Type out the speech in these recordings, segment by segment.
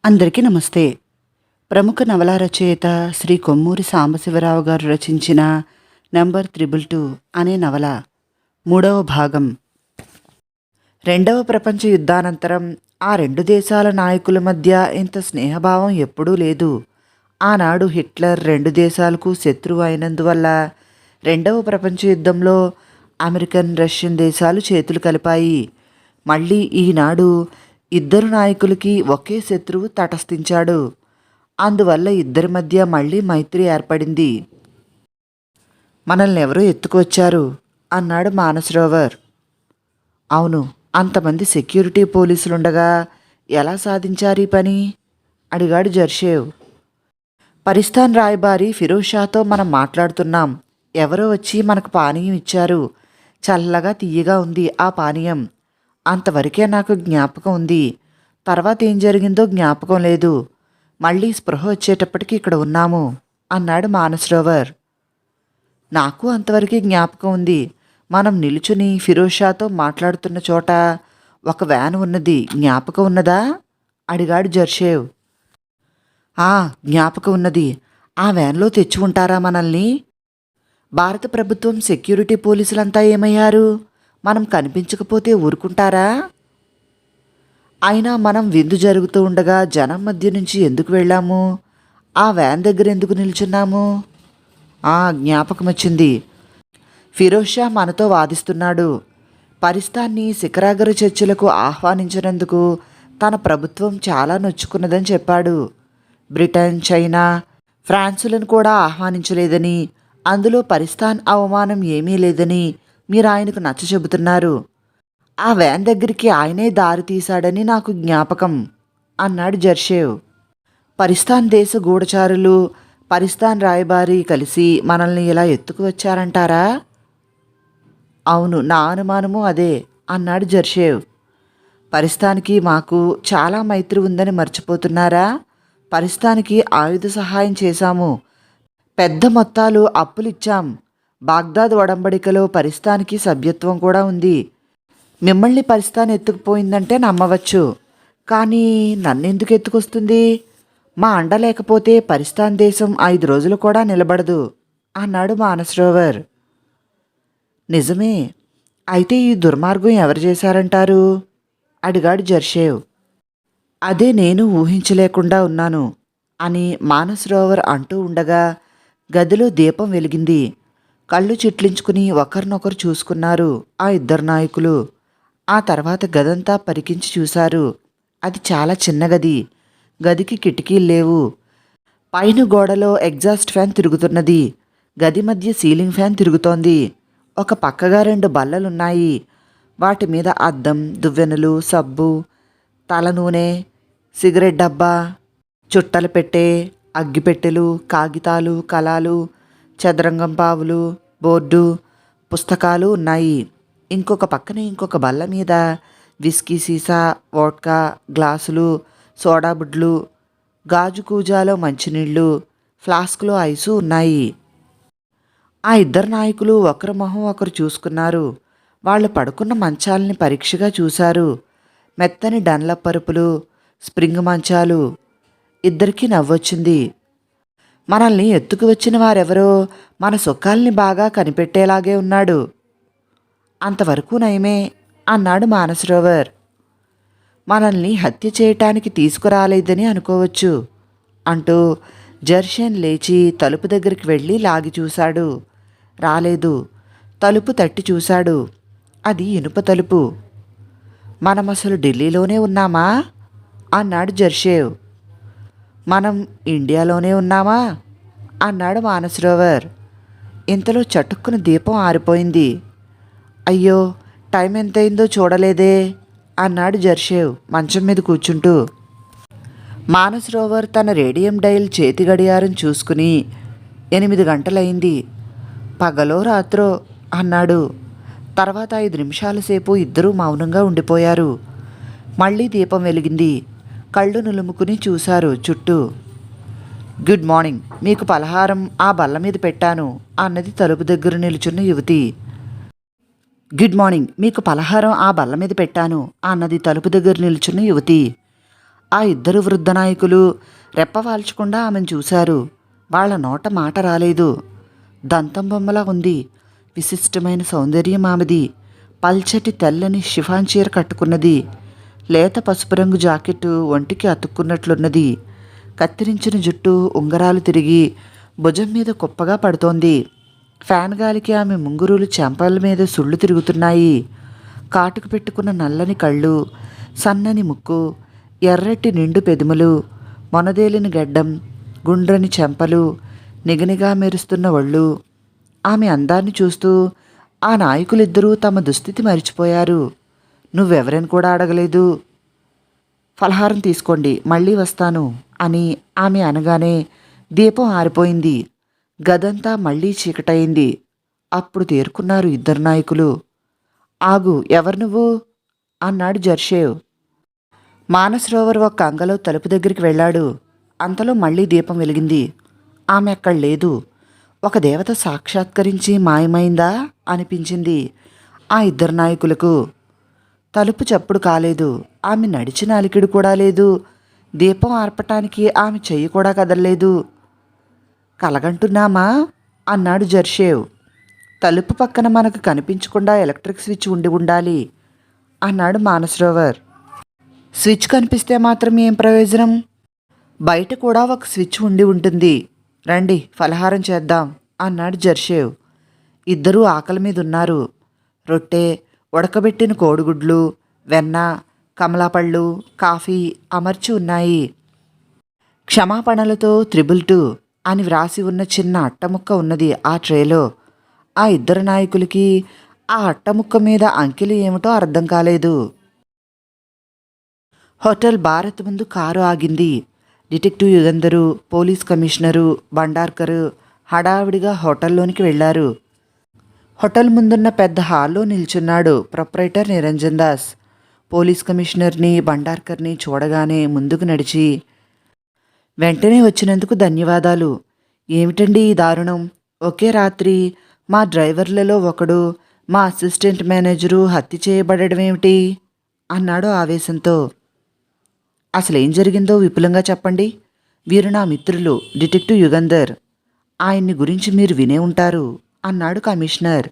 అందరికీ నమస్తే. ప్రముఖ నవలా రచయిత శ్రీ కొమ్మూరి సాంబశివరావు గారు రచించిన నంబర్ 222 అనే నవల 3వ భాగం. రెండవ ప్రపంచ యుద్ధానంతరం ఆ రెండు దేశాల నాయకుల మధ్య ఇంత స్నేహభావం ఎప్పుడూ లేదు. ఆనాడు హిట్లర్ రెండు దేశాలకు శత్రువు అయినందువల్ల రెండవ ప్రపంచ యుద్ధంలో అమెరికన్, రష్యన్ దేశాలు చేతులు కలిపాయి. మళ్ళీ ఈనాడు ఇద్దరు నాయకులకి ఒకే శత్రువు తటస్థించాడు. అందువల్ల ఇద్దరి మధ్య మళ్ళీ మైత్రి ఏర్పడింది. మనల్ని ఎవరో ఎత్తుకొచ్చారు అన్నాడు మానసరోవర్. అవును, అంతమంది సెక్యూరిటీ పోలీసులుండగా ఎలా సాధించారు ఈ పని అడిగాడు జర్షేవ్. పరిస్థాన్ రాయబారి ఫిరోజ్ షాతో మనం మాట్లాడుతున్నాం. ఎవరో వచ్చి మనకు పానీయం ఇచ్చారు. చల్లగా తీయగా ఉంది ఆ పానీయం. అంతవరకే నాకు జ్ఞాపకం ఉంది. తర్వాత ఏం జరిగిందో జ్ఞాపకం లేదు. మళ్ళీ స్పృహ వచ్చేటప్పటికి ఇక్కడ ఉన్నాము అన్నాడు మానసరోవర్. నాకు అంతవరకే జ్ఞాపకం ఉంది. మనం నిలుచుని ఫిరోజ్ షాతో మాట్లాడుతున్న చోట ఒక వ్యాన్ ఉన్నది. జ్ఞాపకం ఉన్నదా అడిగాడు జర్షేవ్. జ్ఞాపకం ఉన్నది. ఆ వ్యాన్లో తెచ్చి ఉంటారా మనల్ని? భారత ప్రభుత్వం సెక్యూరిటీ పోలీసులంతా ఏమయ్యారు? మనం కనిపించకపోతే ఊరుకుంటారా? అయినా మనం విందు జరుగుతూ ఉండగా జనం మధ్య నుంచి ఎందుకు వెళ్ళాము? ఆ వ్యాన్ దగ్గర ఎందుకు నిల్చున్నాము? జ్ఞాపకం వచ్చింది. ఫిరోజ్ షా మనతో వాదిస్తున్నాడు. పరిస్థాన్ని శిఖరాగ్ర చర్చలకు ఆహ్వానించినందుకు తన ప్రభుత్వం చాలా నొచ్చుకున్నదని చెప్పాడు. బ్రిటన్, చైనా, ఫ్రాన్సులను కూడా ఆహ్వానించలేదని, అందులో పరిస్థాన్ అవమానం ఏమీ లేదని మీరు ఆయనకు నచ్చ చెబుతున్నారు. ఆ వ్యాన్ దగ్గరికి ఆయనే దారి తీశాడని నాకు జ్ఞాపకం అన్నాడు జర్షేవ్. పరిస్థాన్ దేశ గూఢచారులు, పరిస్థాన్ రాయబారి కలిసి మనల్ని ఇలా ఎత్తుకు వచ్చారంటారా? అవును, నా అనుమానము అదే అన్నాడు జర్షేవ్. పరిస్థాన్కి మాకు చాలా మైత్రి ఉందని మర్చిపోతున్నారా? పరిస్థాన్కి ఆయుధ సహాయం చేశాము. పెద్ద మొత్తాలు అప్పులిచ్చాం. బాగ్దాద్ ఒడంబడికలో పరిస్థాన్కి సభ్యత్వం కూడా ఉంది. మిమ్మల్ని పరిస్థాన్ ఎత్తుకుపోయిందంటే నమ్మవచ్చు. కానీ నన్నెందుకు ఎత్తుకొస్తుంది? మా అండ లేకపోతే పరిస్థాన్ దేశం 5 రోజులు కూడా నిలబడదు అన్నాడు మానసరోవర్. నిజమే. అయితే ఈ దుర్మార్గం ఎవరు చేశారంటారు అడిగాడు జర్షేవ్. అదే నేను ఊహించలేకుండా ఉన్నాను అని మానసరోవర్ అంటూ ఉండగా గదిలో దీపం వెలిగింది. కళ్ళు చిట్లించుకుని ఒకరినొకరు చూసుకున్నారు ఆ ఇద్దరు నాయకులు. ఆ తర్వాత గదంతా పరికించి చూశారు. అది చాలా చిన్న గది. గదికి కిటికీలు లేవు. పైన గోడలో ఎగ్జాస్ట్ ఫ్యాన్ తిరుగుతున్నది. గది మధ్య సీలింగ్ ఫ్యాన్ తిరుగుతోంది. ఒక పక్కగా 2 బల్లలున్నాయి. వాటి మీద అద్దం, దువ్వెనలు, సబ్బు, తల నూనె, సిగరెట్ డబ్బా, చుట్టలు పెట్టే, అగ్గిపెట్టెలు, కాగితాలు, కలాలు, చదరంగం పావులు, బోర్డు, పుస్తకాలు ఉన్నాయి. ఇంకొక పక్కన ఇంకొక బల్ల మీద విస్కీ సీసా, వోడ్కా, గ్లాసులు, సోడా బుడ్లు, గాజు కూజాలో మంచినీళ్ళు, ఫ్లాస్క్లో ఐసు ఉన్నాయి. ఆ ఇద్దరు నాయకులు ఒకరి మొహం ఒకరు చూసుకున్నారు. వాళ్ళు పడుకున్న మంచాలని పరీక్షగా చూశారు. మెత్తని డన్లప్ పరుపులు, స్ప్రింగ్ మంచాలు. ఇద్దరికీ నవ్వొచ్చింది. మనల్ని ఎత్తుకు వచ్చిన వారెవరో మన సుఖాల్ని బాగా కనిపెట్టేలాగే ఉన్నాడు. అంతవరకు నయమే అన్నాడు మానసరోవర్. మనల్ని హత్య చేయటానికి తీసుకురాలేదని అనుకోవచ్చు అంటూ జర్షన్ లేచి తలుపు దగ్గరికి వెళ్ళి లాగి చూశాడు. రాలేదు. తలుపు తట్టి చూశాడు. అది ఇనుప తలుపు. మనం అసలు ఢిల్లీలోనే ఉన్నామా అన్నాడు జర్షేవ్. మనం ఇండియాలోనే ఉన్నామా అన్నాడు మానసరోవర్. ఇంతలో చటుక్కున దీపం ఆరిపోయింది. అయ్యో, టైం ఎంతైందో చూడలేదే అన్నాడు జర్షేవ్ మంచం మీద కూర్చుంటూ. మానసరోవర్ తన రేడియం డైల్ చేతి గడియారం చూసుకుని 8 గంటలైంది. పగలో రాత్రో అన్నాడు. తర్వాత 5 నిమిషాల సేపు ఇద్దరూ మౌనంగా ఉండిపోయారు. మళ్ళీ దీపం వెలిగింది. కళ్ళు నులుముకుని చూశారు చుట్టూ. గుడ్ మార్నింగ్, మీకు పలహారం ఆ బల్ల మీద పెట్టాను అన్నది తలుపు దగ్గర నిలుచున్న యువతి. గుడ్ మార్నింగ్, మీకు పలహారం ఆ బల్ల మీద పెట్టాను అన్నది తలుపు దగ్గర నిల్చున్న యువతి. ఆ ఇద్దరు వృద్ధ నాయకులు రెప్పవాల్చకుండా ఆమెను చూశారు. వాళ్ళ నోట మాట రాలేదు. దంతం బొమ్మలా ఉంది. విశిష్టమైన సౌందర్యం ఆమెది. పల్చటి తెల్లని షిఫాన్ చీర కట్టుకున్నది. లేత పసుపు రంగు జాకెట్టు ఒంటికి అతుక్కున్నట్లున్నది. కత్తిరించిన జుట్టు ఉంగరాలు తిరిగి భుజం మీద కుప్పగా పడుతోంది. ఫ్యాన్ గాలికి ఆమె ముంగురులు చెంపల మీద సుళ్ళు తిరుగుతున్నాయి. కాటుకు పెట్టుకున్న నల్లని కళ్ళు, సన్నని ముక్కు, ఎర్రటి నిండు పెదిమలు, మొనదేలిన గడ్డం, గుండ్రని చెంపలు, నిగనిగా మెరుస్తున్న ఒళ్ళు. ఆమె అందాన్ని చూస్తూ ఆ నాయకులిద్దరూ తమ దుస్థితి మరిచిపోయారు. నువ్వెవరని కూడా అడగలేదు. ఫలహారం తీసుకోండి, మళ్ళీ వస్తాను అని ఆమె అనగానే దీపం ఆరిపోయింది. గదంతా మళ్ళీ చీకటయింది. అప్పుడు తేరుకున్నారు ఇద్దరు నాయకులు. ఆగు, ఎవరు నువ్వు అన్నాడు జర్షేవ్. మానసరోవర్ ఒక అంగలో తలుపు దగ్గరికి వెళ్ళాడు. అంతలో మళ్ళీ దీపం వెలిగింది. ఆమె అక్కడ లేదు. ఒక దేవత సాక్షాత్కరించి మాయమైందా అనిపించింది ఆ ఇద్దరు నాయకులకు. తలుపు చప్పుడు కాలేదు. ఆమె నడిచిన అలికిడి కూడా లేదు. దీపం ఆర్పటానికి ఆమె చెయ్యి కూడా కదలలేదు. కలగంటున్నామా అన్నాడు జర్షేవ్. తలుపు పక్కన మనకు కనిపించకుండా ఎలక్ట్రిక్ స్విచ్ ఉండి ఉండాలి అన్నాడు మానసరోవర్. స్విచ్ కనిపిస్తే మాత్రం ఏం ప్రయోజనం? బయట కూడా ఒక స్విచ్ ఉండి ఉంటుంది. రండి, ఫలహారం చేద్దాం అన్నాడు జర్షేవ్. ఇద్దరూ ఆకలి మీద ఉన్నారు. రొట్టె, ఉడకబెట్టిన కోడిగుడ్లు, వెన్న, కమలాపళ్ళు, కాఫీ అమర్చి ఉన్నాయి. క్షమాపణలతో 222 అని వ్రాసి ఉన్న చిన్న అట్టముక్క ఉన్నది ఆ ట్రేలో. ఆ ఇద్దరు నాయకులకి ఆ అట్టముక్క మీద అంకెలు ఏమిటో అర్థం కాలేదు. హోటల్ భారత్ ముందు కారు ఆగింది. Detective Yugandhar, police commissioner Bhandarkar హడావిడిగా హోటల్లోనికి వెళ్లారు. హోటల్ ముందున్న పెద్ద హాల్లో నిల్చున్నాడు ప్రొప్రైటర్ నిరంజన్ దాస్. పోలీస్ కమిషనర్ని బండార్కర్ని చూడగానే ముందుకు నడిచి, వెంటనే వచ్చినందుకు ధన్యవాదాలు. ఏమిటండి ఈ దారుణం? ఒకే రాత్రి మా డ్రైవర్లలో ఒకడు, మా అసిస్టెంట్ మేనేజరు హత్య చేయబడమేమిటి అన్నాడు ఆవేశంతో. అసలేం జరిగిందో విపులంగా చెప్పండి. వీరు నా మిత్రులు డిటెక్టివ్ యుగంధర్. ఆయన్ని గురించి మీరు వినే ఉంటారు అన్నాడు కమిషనర్.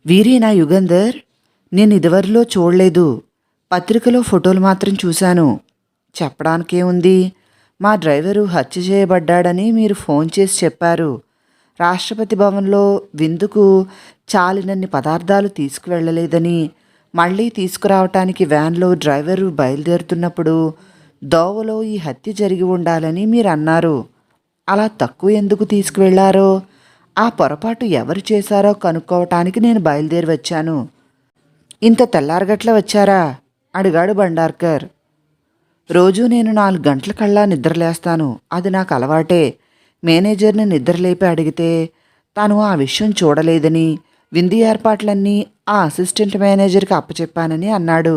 వీరేనా యుగంధర్? నేను ఇదివరలో చూడలేదు. పత్రికలో ఫోటోలు మాత్రం చూశాను. చెప్పడానికేముంది? మా డ్రైవరు హత్య చేయబడ్డాడని మీరు ఫోన్ చేసి చెప్పారు. రాష్ట్రపతి భవన్లో విందుకు చాలినన్ని పదార్థాలు తీసుకువెళ్ళలేదని, మళ్ళీ తీసుకురావటానికి వ్యాన్లో డ్రైవరు బయలుదేరుతున్నప్పుడు దోవలో ఈ హత్య జరిగి ఉండాలని మీరు అన్నారు. అలా తక్కువ ఎందుకు తీసుకువెళ్లారో, ఆ పొరపాటు ఎవరు చేశారో కనుక్కోవటానికి నేను బయలుదేరి వచ్చాను. ఇంత తెల్లారగట్ల వచ్చారా అడిగాడు బండార్కర్. రోజూ నేను 4 గంటల కల్లా నిద్రలేస్తాను. అది నాకు అలవాటే. మేనేజర్ని నిద్రలేపి అడిగితే తాను ఆ విషయం చూడలేదని, విందు ఏర్పాట్లన్నీ ఆ అసిస్టెంట్ మేనేజర్కి అప్పచెప్పానని అన్నాడు.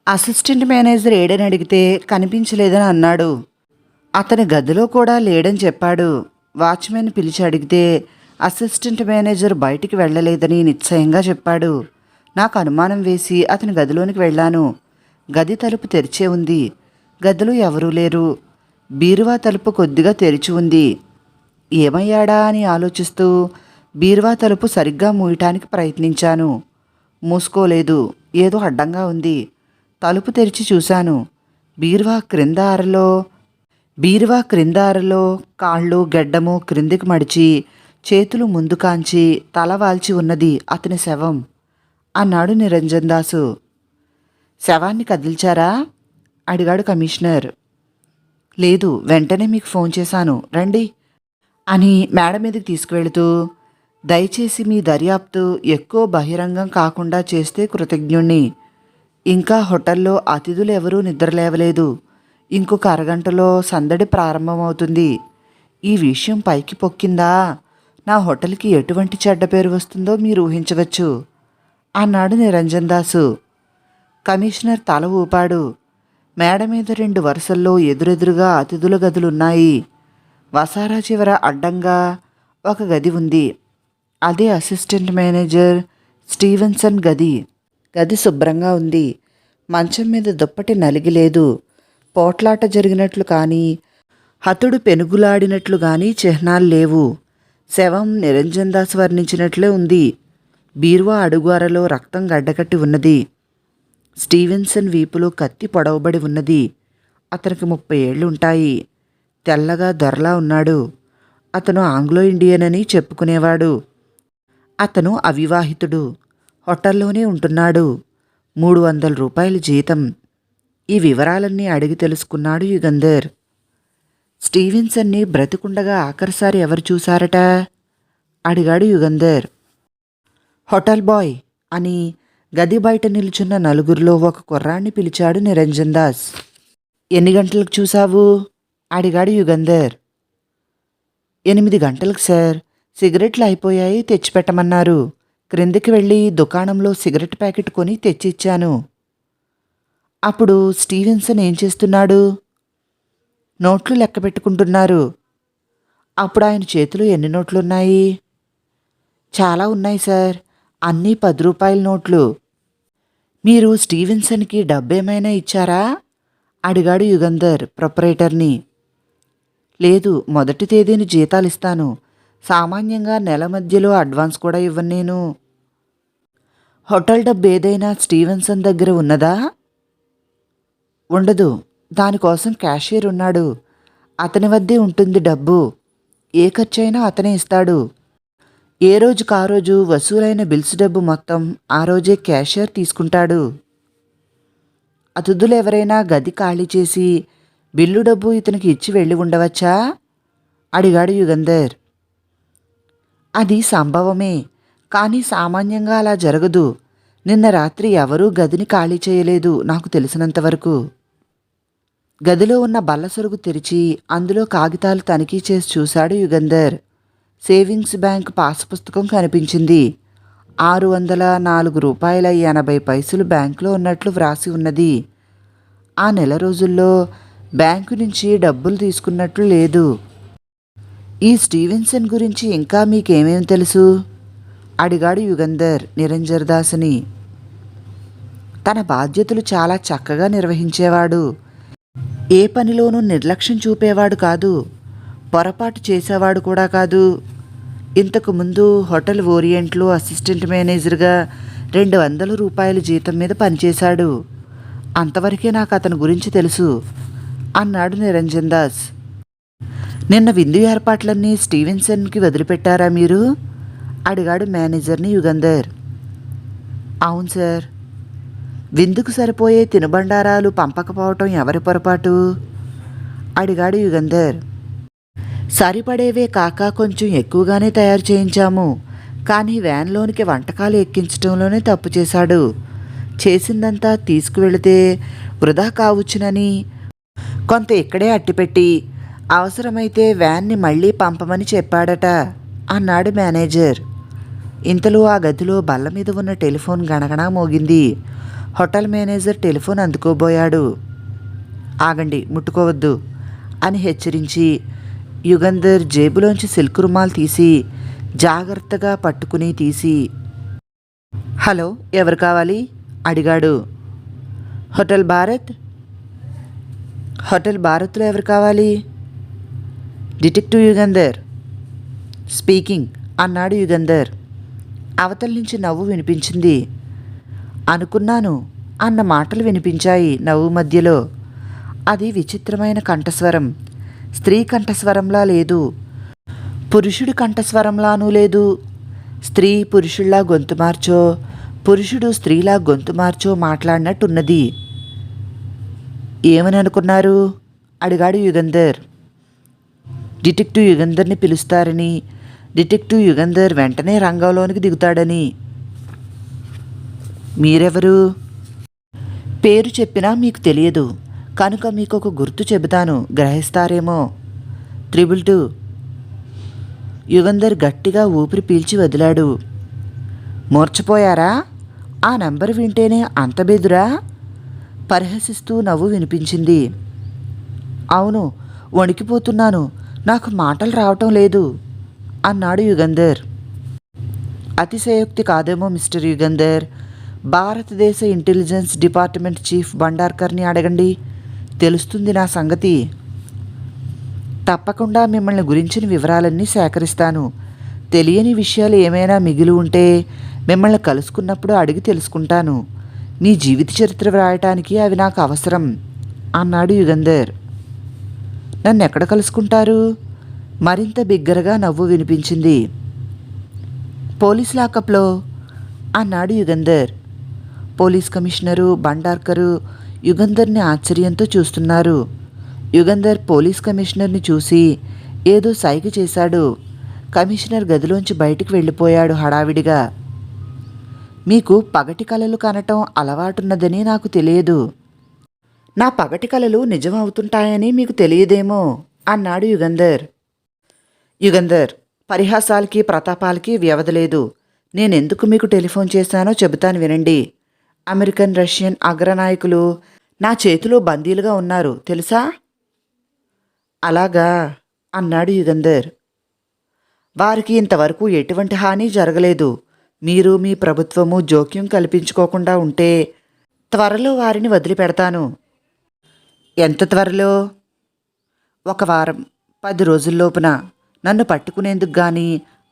అసిస్టెంట్ మేనేజర్ ఏడని అడిగితే కనిపించలేదని అన్నాడు. అతని గదిలో కూడా లేడని చెప్పాడు. వాచ్మెన్ పిలిచి అడిగితే అసిస్టెంట్ మేనేజర్ బయటికి వెళ్ళలేదని నిశ్చయంగా చెప్పాడు. నాకు అనుమానం వేసి అతని గదిలోనికి వెళ్ళాను. గది తలుపు తెరిచే ఉంది. గదిలో ఎవరూ లేరు. బీరువా తలుపు కొద్దిగా తెరిచి ఉంది. ఏమయ్యాడా అని ఆలోచిస్తూ బీరువా తలుపు సరిగ్గా మూయటానికి ప్రయత్నించాను. మూసుకోలేదు. ఏదో అడ్డంగా ఉంది. తలుపు తెరిచి చూశాను. బీరువా క్రింద అరలో కాళ్ళు గెడ్డము క్రిందికి మడిచి, చేతులు ముందు కాంచి, తల వాల్చి ఉన్నది అతని శవం అన్నాడు నిరంజన్ దాసు. శవాన్ని కదిల్చారా అడిగాడు కమిషనర్. లేదు, వెంటనే మీకు ఫోన్ చేశాను, రండి అని మేడ మీదకి తీసుకువెళుతూ, దయచేసి మీ దర్యాప్తు ఎక్కువ బహిరంగం కాకుండా చేస్తే కృతజ్ఞుణ్ణి. ఇంకా హోటల్లో అతిథులు ఎవరూ నిద్రలేవలేదు. ఇంకొక అరగంటలో సందడి ప్రారంభమవుతుంది. ఈ విషయం పైకి పొక్కిందా నా హోటల్కి ఎటువంటి చెడ్డ పేరు వస్తుందో మీరు ఊహించవచ్చు అన్నాడు నిరంజన్ దాసు. కమిషనర్ తల ఊపాడు. మేడ మీద 2 వరుసల్లో ఎదురెదురుగా అతిథుల గదులున్నాయి. వసారా చివర అడ్డంగా ఒక గది ఉంది. అదే అసిస్టెంట్ మేనేజర్ స్టీవెన్సన్ గది. గది శుభ్రంగా ఉంది. మంచం మీద దుప్పటి నలిగి లేదు. పోట్లాట జరిగినట్లు కానీ హతుడు పెనుగులాడినట్లు గాని చిహ్నాలు లేవు. శవం నిరంజన్ దాస్ వర్ణించినట్లే ఉంది. బీరువా అడుగు అరలో రక్తం గడ్డకట్టి ఉన్నది. స్టీవెన్సన్ వీపులో కత్తి పొడవబడి ఉన్నది. అతనికి 30 ఏళ్లుంటాయి. తెల్లగా దొరలా ఉన్నాడు. అతను ఆంగ్లో ఇండియన్ అని చెప్పుకునేవాడు. అతను అవివాహితుడు. హోటల్లోనే ఉంటున్నాడు. 300 రూపాయలు జీతం. ఈ వివరాలన్నీ అడిగి తెలుసుకున్నాడు యుగంధర్. స్టీవెన్సన్ని బ్రతికుండగా ఆఖరిసారి ఎవరు చూశారట? అడిగాడు యుగంధర్. హోటల్ బాయ్ అని గది బయట నిల్చున్న నలుగురిలో ఒక కుర్రాన్ని పిలిచాడు నిరంజన్ దాస్. ఎన్ని గంటలకు చూశావు? అడిగాడు యుగంధర్. 8 గంటలకు సార్. సిగరెట్లు అయిపోయాయి, తెచ్చిపెట్టమన్నారు. క్రిందికి వెళ్ళి దుకాణంలో సిగరెట్ ప్యాకెట్ కొని తెచ్చిచ్చాను. అప్పుడు స్టీవెన్సన్ ఏం చేస్తున్నాడు? నోట్లు లెక్క పెట్టుకుంటున్నారు. అప్పుడు ఆయన చేతిలో ఎన్ని నోట్లున్నాయి? చాలా ఉన్నాయి సార్. అన్నీ 10 రూపాయల నోట్లు. మీరు స్టీవెన్సన్కి డబ్బేమైనా ఇచ్చారా? అడిగాడు యుగంధర్ ప్రొపరేటర్ని. లేదు, మొదటి తేదీని జీతాలిస్తాను. సామాన్యంగా నెల మధ్యలో అడ్వాన్స్ కూడా ఇవ్వను నేను. హోటల్ డబ్బు ఏదైనా స్టీవెన్సన్ దగ్గర ఉన్నదా? ఉండదు. దానికోసం క్యాషియర్ ఉన్నాడు. అతని వద్దే ఉంటుంది డబ్బు. ఏ ఖర్చైనా అతనే ఇస్తాడు. ఏ రోజుకు ఆ రోజు వసూలైన బిల్స్ డబ్బు మొత్తం ఆ రోజే క్యాషియర్ తీసుకుంటాడు. అతిథులు ఎవరైనా గది ఖాళీ చేసి బిల్లు డబ్బు ఇతనికి ఇచ్చి వెళ్ళి ఉండవచ్చా? అడిగాడు యుగంధర్. అది సంభవమే, కానీ సామాన్యంగా అలా జరగదు. నిన్న రాత్రి ఎవరూ గదిని ఖాళీ చేయలేదు నాకు తెలిసినంతవరకు. గదిలో ఉన్న బల్ల సొరుగు తెరిచి అందులో కాగితాలు తనిఖీ చేసి చూశాడు యుగంధర్. సేవింగ్స్ బ్యాంక్ పాస్ పుస్తకం కనిపించింది. 604 రూపాయల 80 పైసలు బ్యాంకులో ఉన్నట్లు వ్రాసి ఉన్నది. ఆ నెల రోజుల్లో బ్యాంకు నుంచి డబ్బులు తీసుకున్నట్లు లేదు. ఈ స్టీవెన్సన్ గురించి ఇంకా మీకేమేం తెలుసు? అడిగాడు యుగంధర్ నిరంజన్ దాస్ని. తన బాధ్యతలు చాలా చక్కగా నిర్వహించేవాడు. ఏ పనిలోనూ నిర్లక్ష్యం చూపేవాడు కాదు. పొరపాటు చేసేవాడు కూడా కాదు. ఇంతకు ముందు హోటల్ ఓరియంట్లో అసిస్టెంట్ మేనేజర్గా 200 రూపాయల జీతం మీద పనిచేశాడు. అంతవరకే నాకు అతని గురించి తెలుసు అన్నాడు నిరంజన్ దాస్. నిన్న విందు ఏర్పాట్లన్నీ స్టీవెన్సన్కి వదిలిపెట్టారా మీరు? అడిగాడు మేనేజర్ని యుగంధర్. అవును సార్. విందుకు సరిపోయే తినుబండారాలు పంపకపోవటం ఎవరి పొరపాటు? అడిగాడు యుగంధర్. సరిపడేవే కాక కొంచెం ఎక్కువగానే తయారు చేయించాము. కానీ వ్యాన్లోనికి వంటకాలు ఎక్కించడంలోనే తప్పు చేశాడు. చేసిందంతా తీసుకువెళితే వృధా కావచ్చునని కొంత ఇక్కడే అట్టిపెట్టి అవసరమైతే వ్యాన్ని మళ్ళీ పంపమని చెప్పాడట అన్నాడు మేనేజర్. ఇంతలో ఆ గదిలో బల్ల మీద ఉన్న టెలిఫోన్ గణగణా మోగింది. హోటల్ మేనేజర్ టెలిఫోన్ అందుకోబోయాడు. ఆగండి, ముట్టుకోవద్దు అని హెచ్చరించి యుగంధర్ జేబులోంచి సిల్క్ రుమాల్ తీసి జాగ్రత్తగా పట్టుకుని తీసి, హలో, ఎవరు కావాలి? అడిగాడు. హోటల్ భారత్. హోటల్ భారత్లో ఎవరు కావాలి? డిటెక్టివ్ యుగంధర్ స్పీకింగ్ అన్నాడు యుగంధర్. అవతల నుంచి నవ్వు వినిపించింది. అనుకున్నాను అన్న మాటలు వినిపించాయి నవ్వు మధ్యలో. అది విచిత్రమైన కంఠస్వరం. స్త్రీ కంఠస్వరంలా లేదు, పురుషుడి కంఠస్వరంలానూ లేదు. స్త్రీ పురుషుల్లా గొంతు మార్చో, పురుషుడు స్త్రీలా గొంతు మార్చో మాట్లాడినట్టున్నది. ఏమని అనుకున్నారు? అడిగాడు యుగంధర్. డిటెక్టివ్ యుగంధర్ని పిలుస్తారని, డిటెక్టివ్ యుగంధర్ వెంటనే రంగంలోనికి దిగుతాడని. మీరెవరు? పేరు చెప్పినా మీకు తెలియదు కనుక మీకు ఒక గుర్తు చెబుతాను, గ్రహిస్తారేమో. 222. యుగంధర్ గట్టిగా ఊపిరి పీల్చి వదిలాడు. మూర్ఛపోయారా? ఆ నంబర్ వింటేనే అంత బెదురా? పరిహసిస్తూ నవ్వు వినిపించింది. అవును, వణికిపోతున్నాను, నాకు మాటలు రావటం లేదు అన్నాడు యుగంధర్. అతిశయోక్తి కాదేమో మిస్టర్ యుగంధర్. భారతదేశ ఇంటెలిజెన్స్ డిపార్ట్మెంట్ చీఫ్ భండార్కర్ని అడగండి, తెలుస్తుంది నా సంగతి. తప్పకుండా మిమ్మల్ని గురించిన వివరాలన్నీ సేకరిస్తాను. తెలియని విషయాలు ఏమైనా మిగిలి ఉంటే మిమ్మల్ని కలుసుకున్నప్పుడు అడిగి తెలుసుకుంటాను. మీ జీవిత చరిత్ర వ్రాయటానికి అవి నాకు అవసరం అన్నాడు యుగంధర్. నన్ను ఎక్కడ కలుసుకుంటారు? మరింత బిగ్గరగా నవ్వు వినిపించింది. పోలీస్ లాకప్లో అన్నాడు యుగంధర్. పోలీస్ కమిషనరు భండార్కరు యుగంధర్ని ఆశ్చర్యంతో చూస్తున్నారు. యుగంధర్ పోలీస్ కమిషనర్ని చూసి ఏదో సైగ చేశాడు. కమిషనర్ గదిలోంచి బయటికి వెళ్ళిపోయాడు హడావిడిగా. మీకు పగటి కలలు కనటం అలవాటున్నదని నాకు తెలియదు. నా పగటి కలలు నిజం అవుతుంటాయని మీకు తెలియదేమో అన్నాడు యుగంధర్. యుగంధర్, పరిహాసాలకి ప్రతాపాలకి వ్యవధి లేదు. నేనెందుకు మీకు టెలిఫోన్ చేశానో చెబుతాను వినండి. అమెరికన్ రష్యన్ అగ్రనాయకులు నా చేతిలో బందీలుగా ఉన్నారు, తెలుసా? అలాగా అన్నాడు యుగంధర్. వారికి ఇంతవరకు ఎటువంటి హాని జరగలేదు. మీరు మీ ప్రభుత్వము జోక్యం కల్పించుకోకుండా ఉంటే త్వరలో వారిని వదిలిపెడతాను. ఎంత త్వరలో? 1 వారం 10 రోజుల్లోపున నన్ను పట్టుకునేందుకు గాని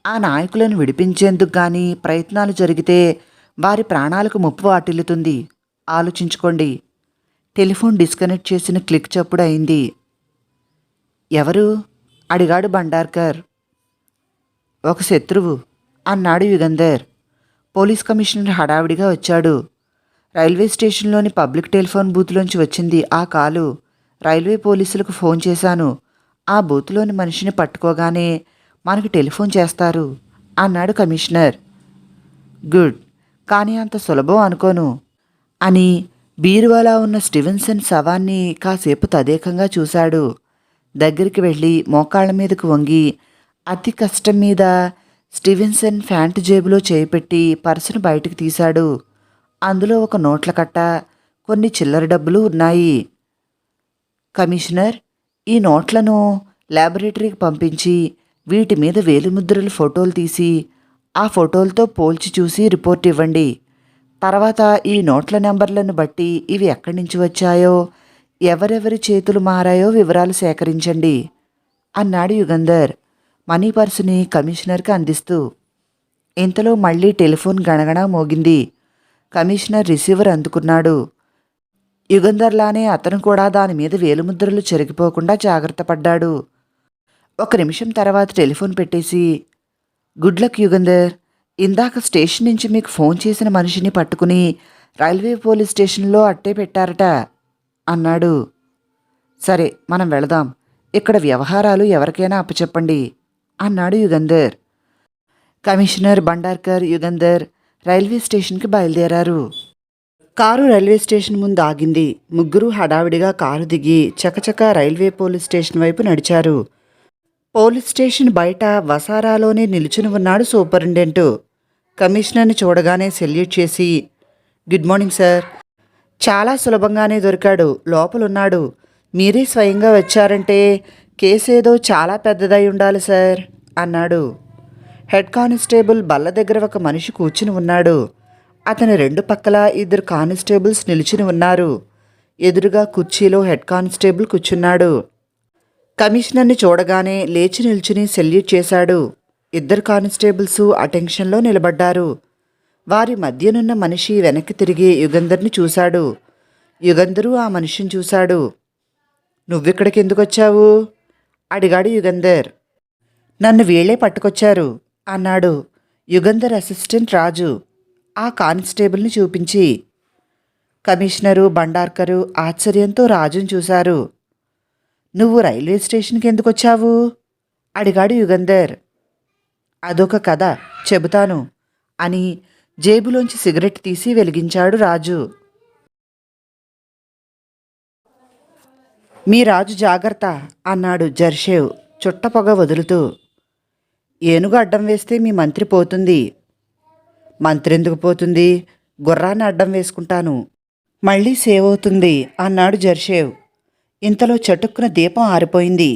ఆ నాయకులను విడిపించేందుకు గాని ప్రయత్నాలు జరిగితే వారి ప్రాణాలకు ముప్పు వాటిల్లుతుంది. ఆలోచించుకోండి. టెలిఫోన్ డిస్కనెక్ట్ చేసిన క్లిక్ చప్పుడు అయింది. ఎవరు? అడిగాడు భండార్కర్. ఒక శత్రువు అన్నాడు యుగంధర్. పోలీస్ కమిషనర్ హడావిడిగా వచ్చాడు. రైల్వే స్టేషన్లోని పబ్లిక్ టెలిఫోన్ బూత్లోంచి వచ్చింది ఆ కాలు. రైల్వే పోలీసులకు ఫోన్ చేశాను. ఆ బూత్లోని మనిషిని పట్టుకోగానే మనకు టెలిఫోన్ చేస్తారు అన్నాడు కమిషనర్. గుడ్, కానీ అంత సులభం అనుకోను అని బీరువాలా ఉన్న స్టీవెన్సన్ శవాన్ని కాసేపు తదేకంగా చూశాడు. దగ్గరికి వెళ్ళి మోకాళ్ళ మీదకు వంగి అతి కష్టం మీద స్టీవెన్సన్ ప్యాంటు జేబులో చేయిపెట్టి పర్సును బయటకు తీశాడు. అందులో ఒక నోట్ల కట్ట, కొన్ని చిల్లర డబ్బులు ఉన్నాయి. కమిషనర్, ఈ నోట్లను ల్యాబొరేటరీకి పంపించి వీటి మీద వేలిముద్రల ఫోటోలు తీసి ఆ ఫోటోలతో పోల్చి చూసి రిపోర్ట్ ఇవ్వండి. తర్వాత ఈ నోట్ల నెంబర్లను బట్టి ఇవి ఎక్కడి నుంచి వచ్చాయో, ఎవరెవరి చేతులు మారాయో వివరాలు సేకరించండి అన్నాడు యుగంధర్ మనీ పర్సుని కమిషనర్కి అందిస్తూ. ఇంతలో మళ్ళీ టెలిఫోన్ గణగణ మోగింది. కమిషనర్ రిసీవర్ అందుకున్నాడు. యుగంధర్లానే అతను కూడా దాని మీద వేలుముద్రలు చెరిగిపోకుండా జాగ్రత్త పడ్డాడు. 1 నిమిషం తర్వాత టెలిఫోన్ పెట్టేసి, గుడ్ లక్ యుగంధర్, ఇందాక స్టేషన్ నుంచి మీకు ఫోన్ చేసిన మనిషిని పట్టుకుని రైల్వే పోలీస్ స్టేషన్లో అట్టే పెట్టారట అన్నాడు. సరే, మనం వెళదాం. ఇక్కడ వ్యవహారాలు ఎవరికైనా అప్పచెప్పండి అన్నాడు యుగంధర్. కమిషనర్ భండార్కర్ యుగంధర్ రైల్వే స్టేషన్కి బయలుదేరారు. కారు రైల్వే స్టేషన్ ముందు ఆగింది. ముగ్గురు హడావిడిగా కారు దిగి చకచక రైల్వే పోలీస్ స్టేషన్ వైపు నడిచారు. పోలీస్ స్టేషన్ బయట వసారాలోనే నిలుచుని ఉన్నాడు సూపరింటెండెంట్. కమిషనర్ని చూడగానే సెల్యూట్ చేసి, గుడ్ మార్నింగ్ సార్. చాలా సులభంగానే దొరికాడు, లోపలున్నాడు. మీరే స్వయంగా వచ్చారంటే కేసేదో చాలా పెద్దదై ఉండాలి సార్ అన్నాడు. హెడ్ కానిస్టేబుల్ బల్ల దగ్గర ఒక మనిషి కూర్చుని ఉన్నాడు. అతని 2 పక్కల 2 కానిస్టేబుల్స్ నిల్చుని ఉన్నారు. ఎదురుగా కుర్చీలో హెడ్ కానిస్టేబుల్ కూర్చున్నాడు. కమిషనర్ని చూడగానే లేచి నిల్చుని సెల్యూట్ చేశాడు. 2 కానిస్టేబుల్స్ అటెన్షన్లో నిలబడ్డారు. వారి మధ్యనున్న మనిషి వెనక్కి తిరిగి యుగంధర్ని చూశాడు. యుగంధరు ఆ మనిషిని చూశాడు. నువ్విక్కడికి ఎందుకు వచ్చావు అడిగాడు యుగంధర్. నన్ను వీళ్లే పట్టుకొచ్చారు అన్నాడు యుగంధర్ అసిస్టెంట్ రాజు ఆ కానిస్టేబుల్ని చూపించి. కమిషనరు భండార్కరు ఆశ్చర్యంతో రాజును చూశారు. నువ్వు రైల్వే స్టేషన్కి ఎందుకు వచ్చావు అడిగాడు యుగంధర్. అదొక కథ, చెబుతాను అని జేబులోంచి సిగరెట్ తీసి వెలిగించాడు రాజు. మీ రాజు జాగ్రత్త అన్నాడు జర్షేవ్ చుట్టపొగ వదులుతూ. ఏనుగు అడ్డం వేస్తే మీ మంత్రి పోతుంది. మంత్రి ఎందుకు పోతుంది? గుర్రాన్ని అడ్డం వేసుకుంటాను, మళ్ళీ సేవ్ అవుతుంది అన్నాడు జర్షేవ్. ఇంతలో చటుక్కున దీపం ఆరిపోయింది.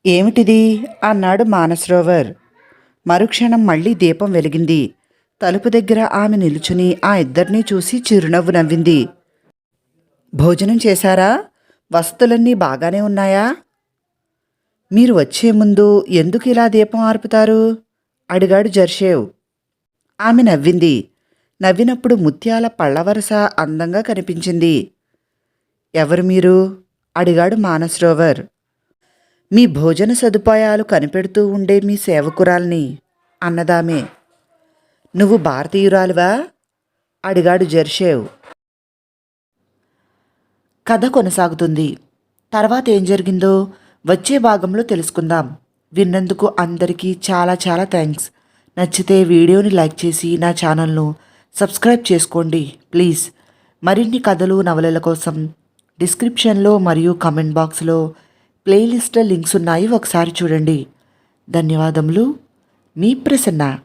ఏమిటిది అన్నాడు మానసరోవర్. మరుక్షణం మళ్ళీ దీపం వెలిగింది. తలుపు దగ్గర ఆమె నిలుచుని ఆ ఇద్దరినీ చూసి చిరునవ్వు నవ్వింది. భోజనం చేశారా? వసతులన్నీ బాగానే ఉన్నాయా? మీరు వచ్చే ముందు ఎందుకు ఇలా దీపం ఆర్పుతారు? అడిగాడు జర్షేవ్. ఆమె నవ్వింది. నవ్వినప్పుడు ముత్యాల పళ్ళవరస అందంగా కనిపించింది. ఎవరు మీరు? అడిగాడు మానసరోవర్. మీ భోజన సదుపాయాలు కనిపెడుతూ ఉండే మీ సేవకురాల్ని అన్నదామే. నువ్వు భారతీయురాలువా? అడిగాడు జర్షేవ్. కథ కొనసాగుతుంది. తర్వాత ఏం జరిగిందో వచ్చే భాగంలో తెలుసుకుందాం. విన్నందుకు అందరికీ చాలా చాలా థ్యాంక్స్. నచ్చితే వీడియోని లైక్ చేసి నా ఛానల్ను సబ్స్క్రైబ్ చేసుకోండి ప్లీజ్. మరిన్ని కథలు నవలల కోసం డిస్క్రిప్షన్లో మరియు కమెంట్ బాక్స్లో ప్లేలిస్ట్లో లింక్స్ ఉన్నాయి, ఒకసారి చూడండి. ధన్యవాదములు. మీ ప్రసన్న.